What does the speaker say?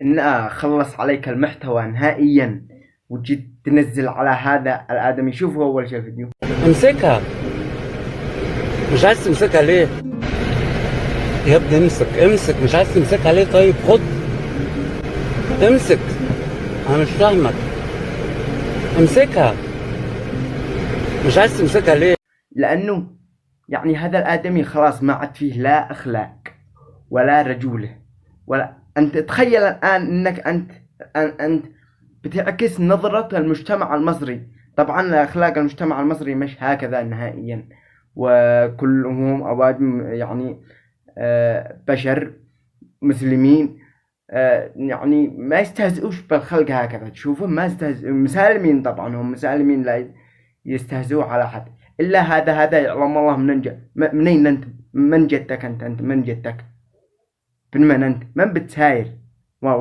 إن خلص عليك المحتوى نهائيا وجيت تنزل على هذا الآدمي. شوفوا أول شيء الفيديو. امسكها. مش عايز تمسكها ليه؟ يا ابني امسك مش عايز تمسكها ليه؟ طيب خد امسك. انا مش فاهمك. امسكها. مش عايز تمسكها ليه؟ لأنه يعني هذا الآدمي خلاص ما عاد فيه لا أخلاق ولا رجولة ولا. أنت تخيل الآن أنك أنت بتعكس نظرة المجتمع المصري. طبعا أخلاق المجتمع المصري مش هكذا نهائيا، وكلهم أوادم يعني بشر مسلمين. يعني ما يستهزئوش بالخلق هكذا. تشوفهم ما يستهزئوا، مسالمين. طبعا هم مسالمين، لا يستهزئوا على حد. إلا هذا يعلم الله منين أنت، من جدك أنت من جدك، من أنت من بتساير.